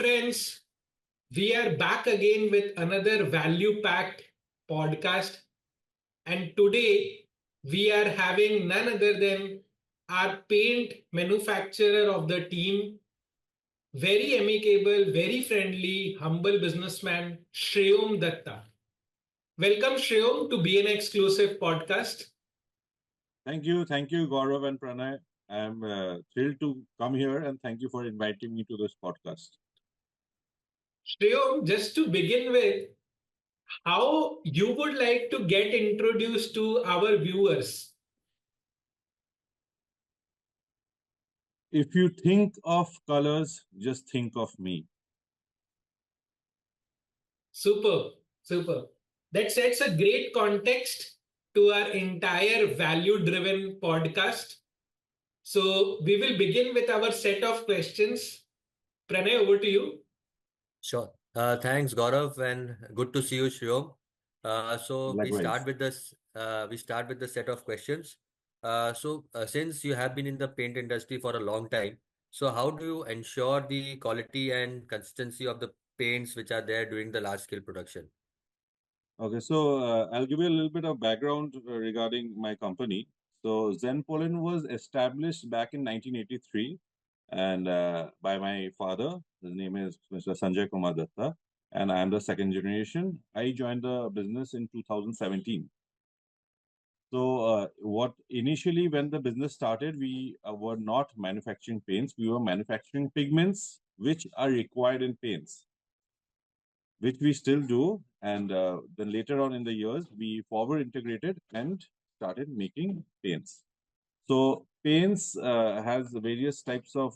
friends. We are back again with another value packed podcast. And today we are having none other than our paint manufacturer of the team, very amicable, very friendly, humble businessman, Shreyom Datta. Welcome, Shreyom, to BNI Exclusive Podcast. Thank you, Gaurav and Pranay. I'm thrilled to come here and thank you for inviting me to this podcast. Shreyom, just to begin with, how you would like to get introduced to our viewers? If you think of colors, just think of me. Super, super. That sets a great context to our entire value driven podcast. So, we will begin with our set of questions. Pranay, over to you. Sure. Thanks, Gaurav, and good to see you, Shiom. So we Likewise. start with this. We start with the set of questions. Since you have been in the paint industry for a long time, so how do you ensure the quality and consistency of the paints which are there during the large scale production? Okay, so I'll give you a little bit of background regarding my company. So Zen Poland was established back in 1983 and by my father. His name is Mr. Sanjay Kumar Datta, and I am the second generation. I joined the business in 2017. So, what initially when the business started, we were not manufacturing paints. We were manufacturing pigments, which are required in paints, which we still do. And then later on in the years, we forward integrated and started making paints. So paints has various types of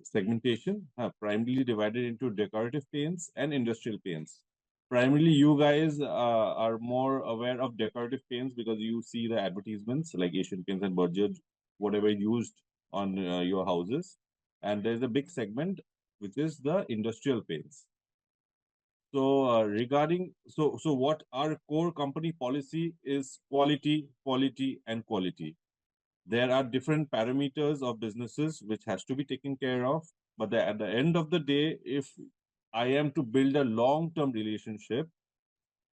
segmentation, primarily divided into decorative paints and industrial paints. Primarily, you guys are more aware of decorative paints because you see the advertisements like Asian Paints and Berger, whatever used on your houses. And there's a big segment, which is the industrial paints. So so what our core company policy is quality, quality, and quality. There are different parameters of businesses which has to be taken care of. But at the end of the day, if I am to build a long-term relationship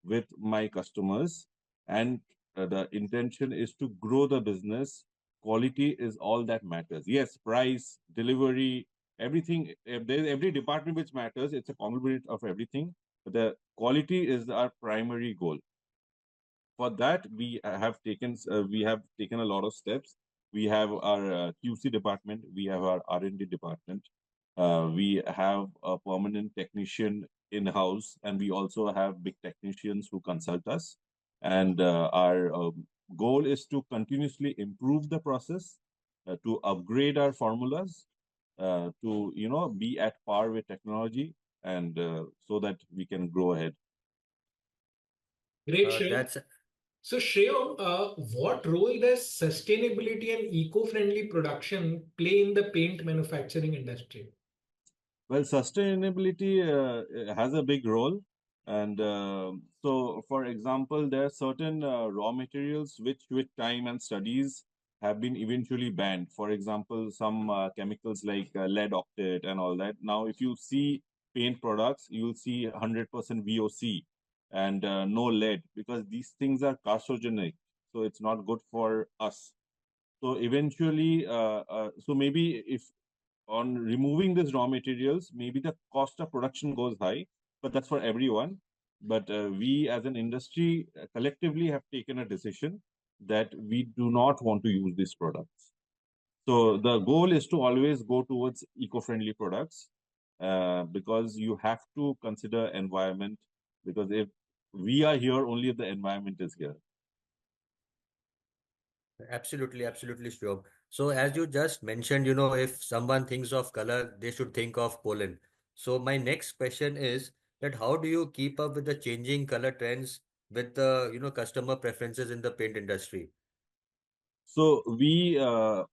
with my customers and the intention is to grow the business, quality is all that matters. Yes, price, delivery, everything. If there's every department which matters, it's a conglomerate of everything. But the quality is our primary goal. For that, we have taken a lot of steps. We have our QC department, we have our R&D department, we have a permanent technician in-house, and we also have big technicians who consult us. And our goal is to continuously improve the process, to upgrade our formulas, to be at par with technology, and so that we can grow ahead. Great, Shreyam. That's So, Shreyam, what role does sustainability and eco-friendly production play in the paint manufacturing industry? Well, sustainability has a big role. And so, for example, there are certain raw materials which, with time and studies, have been eventually banned. For example, some chemicals like lead octet and all that. Now, if you see paint products, you'll see 100% VOC and no lead because these things are carcinogenic. So, it's not good for us. So, eventually, so maybe if on removing these raw materials, maybe the cost of production goes high, but that's for everyone. But we as an industry collectively have taken a decision that we do not want to use these products. So the goal is to always go towards eco-friendly products because you have to consider environment, because if we are here, only if the environment is here. absolutely sure. So as you just mentioned, if someone thinks of color, they should think of Poland. So my next question is that how do you keep up with the changing color trends with the, customer preferences in the paint industry? So we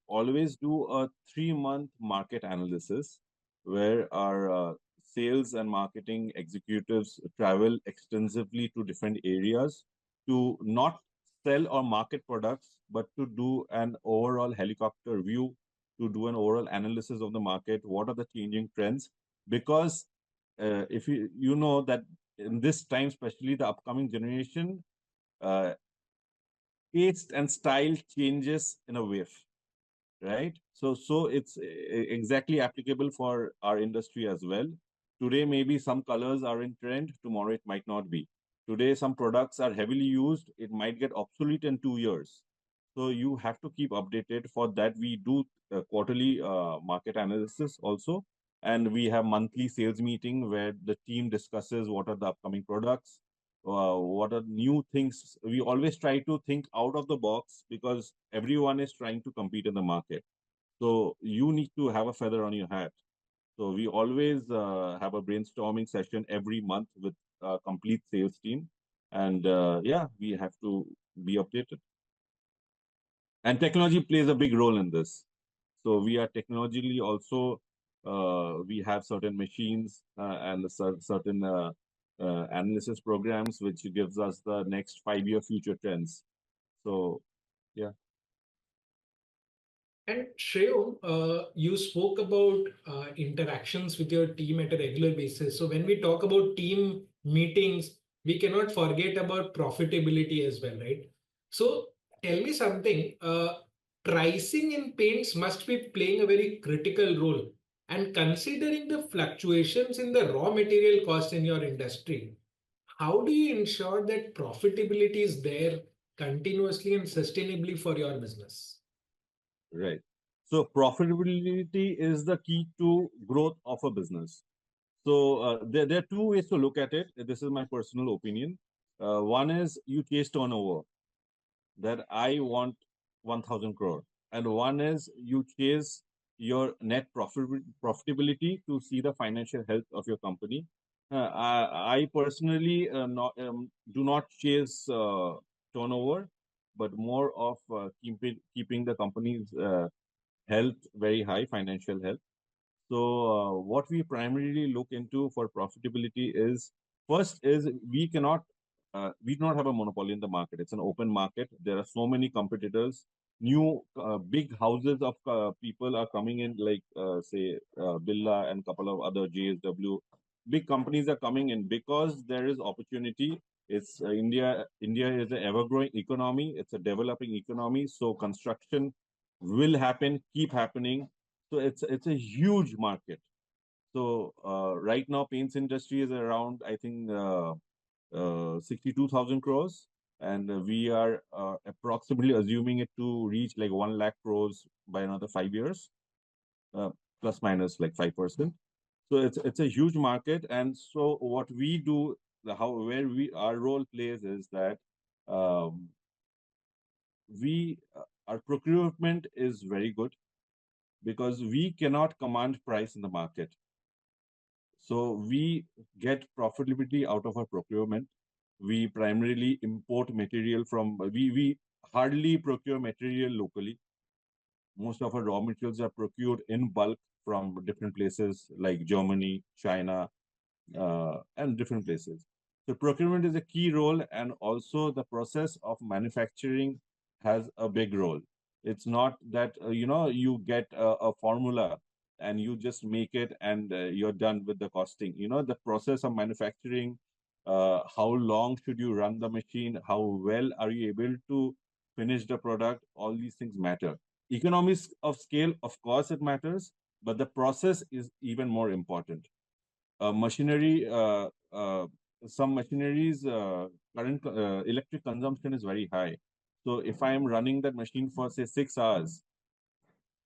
always do a 3-month market analysis where our sales and marketing executives travel extensively to different areas to not sell or market products, but to do an overall helicopter view, to do an overall analysis of the market. What are the changing trends? because if you know that in this time, especially the upcoming generation, uh, taste and style changes in a wave, right? So it's exactly applicable for our industry as well. Today maybe some colors are in trend, tomorrow it might not be. Today some products are heavily used, it might get obsolete in 2 years. So you have to keep updated. For that we do quarterly market analysis also, and we have monthly sales meeting where the team discusses what are the upcoming products, what are new things. We always try to think out of the box because everyone is trying to compete in the market. So you need to have a feather on your hat. So we always have a brainstorming session every month with a complete sales team. And yeah, we have to be updated. And technology plays a big role in this. So we are technologically also, we have certain machines and certain analysis programs, which gives us the next 5-year future trends. So, yeah. And Shreyo, you spoke about interactions with your team at a regular basis. So when we talk about team meetings, we cannot forget about profitability as well, right? So tell me something. Pricing in paints must be playing a very critical role. And considering the fluctuations in the raw material cost in your industry, how do you ensure that profitability is there continuously and sustainably for your business? Right. So profitability is the key to growth of a business. So there are two ways to look at it. This is my personal opinion. One is you chase turnover, that I want 1,000 crore. And one is you chase your net profitability to see the financial health of your company. I personally do not chase turnover, but more of keeping the company's health very high, financial health. So what we primarily look into for profitability is, first is we do not have a monopoly in the market. It's an open market. There are so many competitors. New big houses of people are coming in, like say Billa and couple of other JSW. Big companies are coming in because there is opportunity. It's India. India is an ever-growing economy. It's a developing economy. So construction will happen, keep happening. So it's a huge market. So right now, paints industry is around, I think, 62,000 crores, and we are approximately assuming it to reach like 1 lakh crores by another 5 years, uh, plus minus like 5%. So it's a huge market, and so what we do, where we our role plays is that um, we our procurement is very good because we cannot command price in the market. So we get profitability out of our procurement. We primarily import material from, we hardly procure material locally. Most of our raw materials are procured in bulk from different places like Germany, China, and different places. So procurement is a key role, and also the process of manufacturing has a big role. It's not that you get a formula and you just make it and you're done with the costing. The process of manufacturing, how long should you run the machine, how well are you able to finish the product, all these things matter. Economies of scale, of course it matters, but the process is even more important. Machinery, some machineries, current electric consumption is very high. So if I am running that machine for say 6 hours,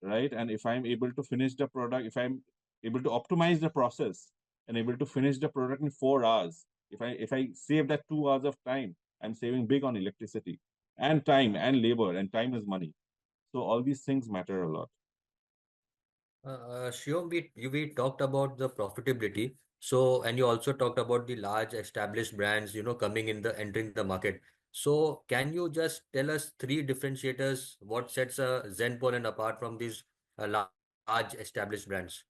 right, and if I'm able to finish the product, if I'm able to optimize the process and able to finish the product in 4 hours, if I save that 2 hours of time, I'm saving big on electricity and time and labor, and time is money. So all these things matter a lot. Shivam, we talked about the profitability. So, and you also talked about the large established brands, coming in the entering the market. So, can you just tell us three differentiators? What sets Zen Poland apart from these large established brands?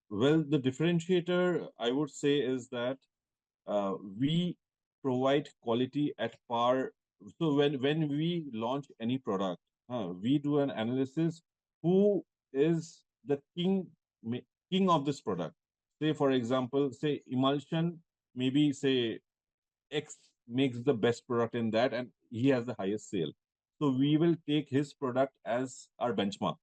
Well, the differentiator I would say is that we provide quality at par. So when we launch any product, we do an analysis. Who is the king king of this product. Say, for example, say emulsion, maybe say X makes the best product in that and he has the highest sale. So we will take his product as our benchmark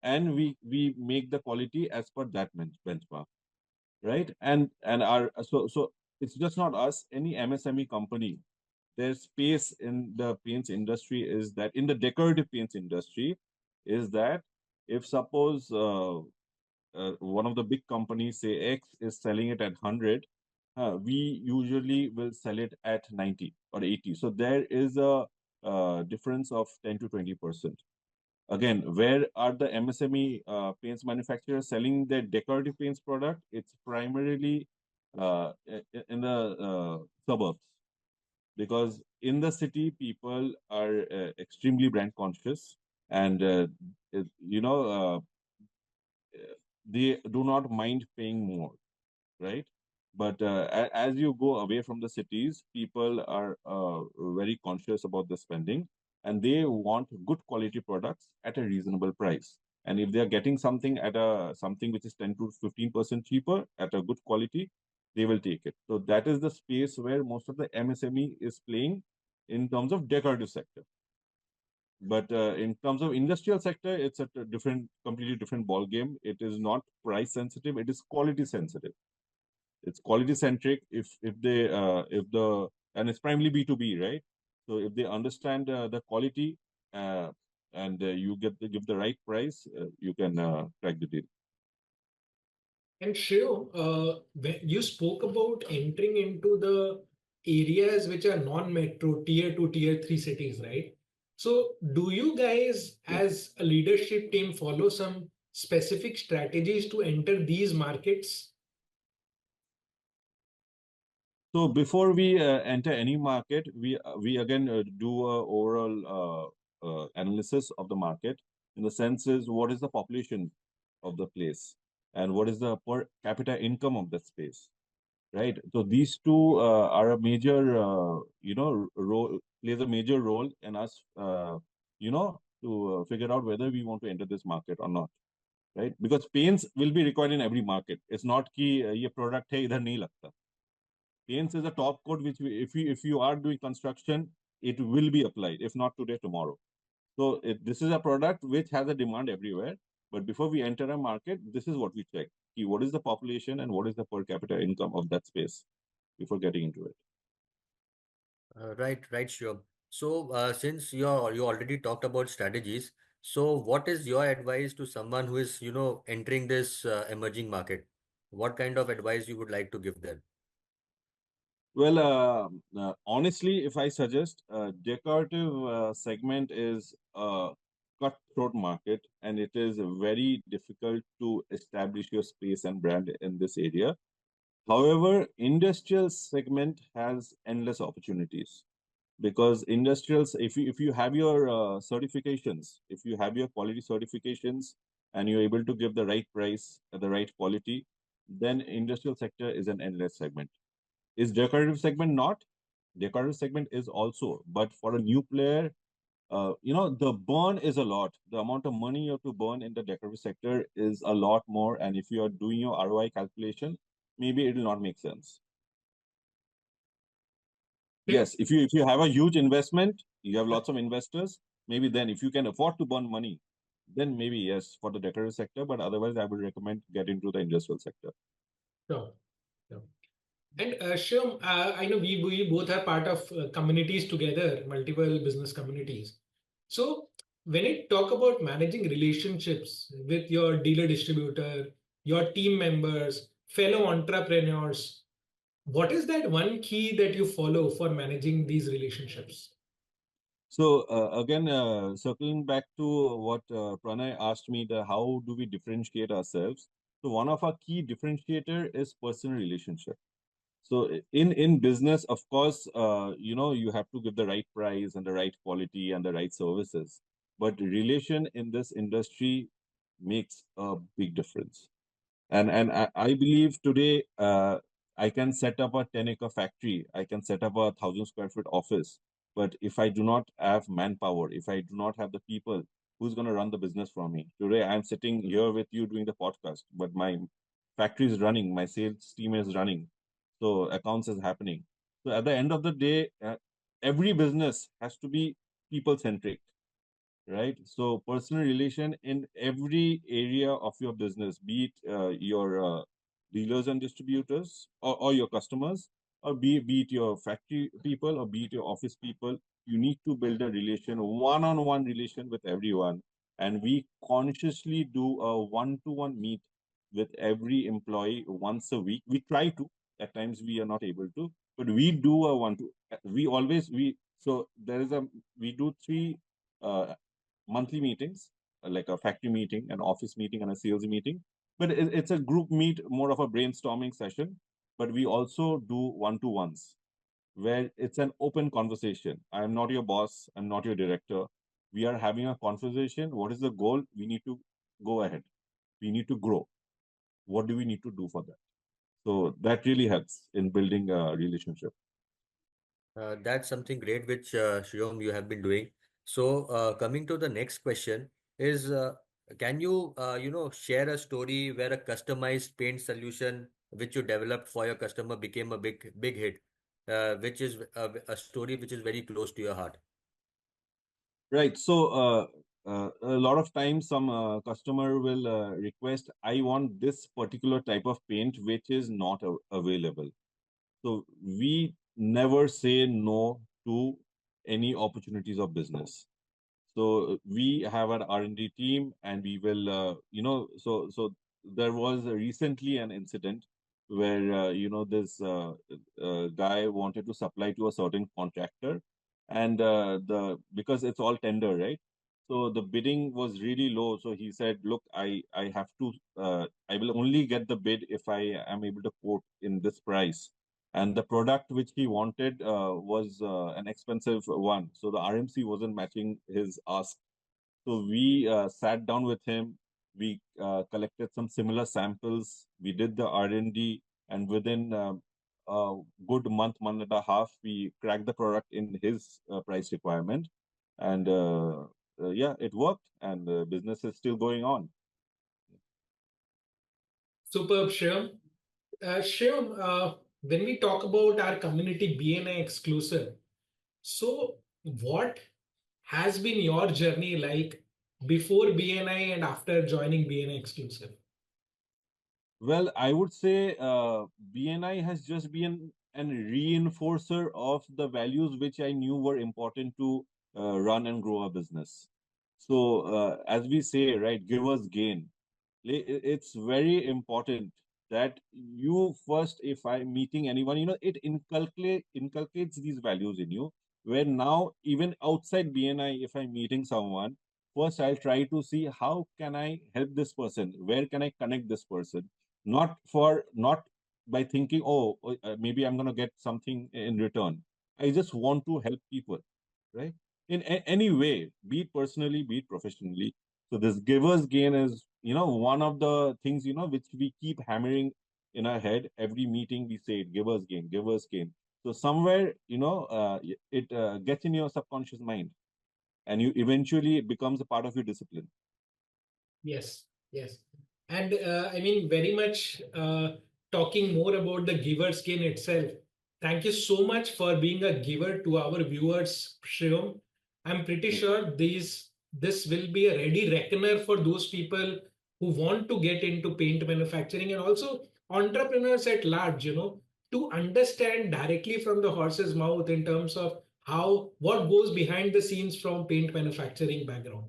and we make the quality as per that benchmark, right? And our so it's just not us, any MSME company. Their space in the paints industry is that in the decorative paints industry is that if suppose one of the big companies, say X, is selling it at 100, we usually will sell it at 90 or 80. So there is a difference of 10 to 20%. Again, where are the MSME paints manufacturers selling their decorative paints product? It's primarily in the suburbs, because in the city people are extremely brand conscious, and they do not mind paying more, right? But as you go away from the cities, people are very conscious about the spending, and they want good quality products at a reasonable price. And if they are getting something at something which is 10 to 15% cheaper at a good quality, they will take it. So that is the space where most of the MSME is playing in terms of decorative sector. But in terms of industrial sector, it's a completely different ball game. It is not price sensitive; it is quality sensitive. It's quality centric. And it's primarily B2B, right? So if they understand the quality and you give the right price, you can crack the deal. And Shreyo, when you spoke about entering into the areas which are non-metro, tier 2, tier 3 cities, right? So do you guys, as a leadership team, follow some specific strategies to enter these markets? So before we enter any market, we again do a overall analysis of the market. In the sense is, what is the population of the place, and what is the per capita income of the space, right? So these two are a major, role plays a major role in us, to figure out whether we want to enter this market or not, right? Because paints will be required in every market. It's not कि ये product है इधर नहीं लगता. Paints is a top code which if you are doing construction, it will be applied. If not today, tomorrow. So this is a product which has a demand everywhere. But before we enter a market, this is what we check. What is the population and what is the per capita income of that space before getting into it. Right, sure. So, since you already talked about strategies, so what is your advice to someone who is, entering this emerging market? What kind of advice you would like to give them? Well, honestly, if I suggest, decorative segment is a cutthroat market, and it is very difficult to establish your space and brand in this area. However, industrial segment has endless opportunities, because industrials, if you have your certifications, if you have your quality certifications, and you're able to give the right price at the right quality, then industrial sector is an endless segment. Is decorative segment not? Decorative segment is also, but for a new player, the burn is a lot. The amount of money you have to burn in the decorative sector is a lot more, and if you are doing your ROI calculation, maybe it will not make sense. Yes, if you have a huge investment, you have lots of investors, maybe then if you can afford to burn money, then maybe yes for the decorative sector. But otherwise, I would recommend get into the industrial sector. Sure. Sure. And Shivam, I know we both are part of communities together, multiple business communities. So when you talk about managing relationships with your dealer distributor, your team members, fellow entrepreneurs, what is that one key that you follow for managing these relationships? So again, circling back to what Pranay asked me, how do we differentiate ourselves? So one of our key differentiator is personal relationship. So in business, of course, you have to give the right price and the right quality and the right services. But relation in this industry makes a big difference. And I believe today I can set up a 10-acre factory, I can set up a 1,000 square foot office. But if I do not have manpower, if I do not have the people who's going to run the business for me? Today, I'm sitting here with you doing the podcast, but my factory is running, my sales team is running, so accounts is happening. So at the end of the day, every business has to be people centric, right? So personal relation in every area of your business, be it your dealers and distributors, or your customers, or be it your factory people, or be it your office people, you need to build a relation, one-on-one relation with everyone. And we consciously do a one-to-one meet with every employee once a week. We try to, at times we are not able to, but we do a one to, we always, so there is we do three monthly meetings, like a factory meeting, an office meeting, and a sales meeting. But it's a group meet, more of a brainstorming session. But we also do one-to-ones where it's an open conversation. I'm not your boss. I'm not your director. We are having a conversation. What is the goal? We need to go ahead. We need to grow. What do we need to do for that? So that really helps in building a relationship. That's something great which Shivam you have been doing. So coming to the next question is can you share a story where a customized paint solution which you developed for your customer became a big hit, which is a story which is very close to your heart. Right. So a lot of times some customer will request, I want this particular type of paint which is not available. So we never say no to any opportunities of business. So we have an R&D team, and we will, so there was recently an incident where, this guy wanted to supply to a certain contractor, and because it's all tender, right? So the bidding was really low. So he said, look, I have to, I will only get the bid if I am able to quote in this price. And the product which he wanted was an expensive one, so the RMC wasn't matching his ask. So we sat down with him. We collected some similar samples. We did the R&D, and within a good month and a half, we cracked the product in his price requirement. And yeah, it worked, and the business is still going on. Superb, Shyam. Shyam, when we talk about our community BNI exclusive, so what has been your journey like before BNI and after joining BNI exclusive? Well, I would say BNI has just been an reinforcer of the values which I knew were important to run and grow a business. So, as we say, right, give us gain. It's very important that you first, if I'm meeting anyone, it inculcates these values in you. Where now, even outside BNI, if I'm meeting someone, first I'll try to see how can I help this person, where can I connect this person, not by thinking, oh, maybe I'm going to get something in return. I just want to help people, right? In any way, be it personally, be it professionally. So this givers gain is, one of the things, which we keep hammering in our head. Every meeting we say it, givers gain, givers gain. So somewhere, it gets in your subconscious mind, and you eventually, it becomes a part of your discipline. Yes, yes. And I mean, very much talking more about the giver skin itself. Thank you so much for being a giver to our viewers, Shivam. I'm pretty sure this will be a ready reckoner for those people who want to get into paint manufacturing and also entrepreneurs at large, to understand directly from the horse's mouth in terms of what goes behind the scenes from paint manufacturing background.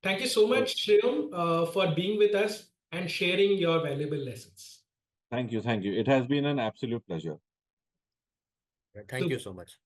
Thank you so much, Shivam, for being with us and sharing your valuable lessons. Thank you. It has been an absolute pleasure. Thank So, you so much.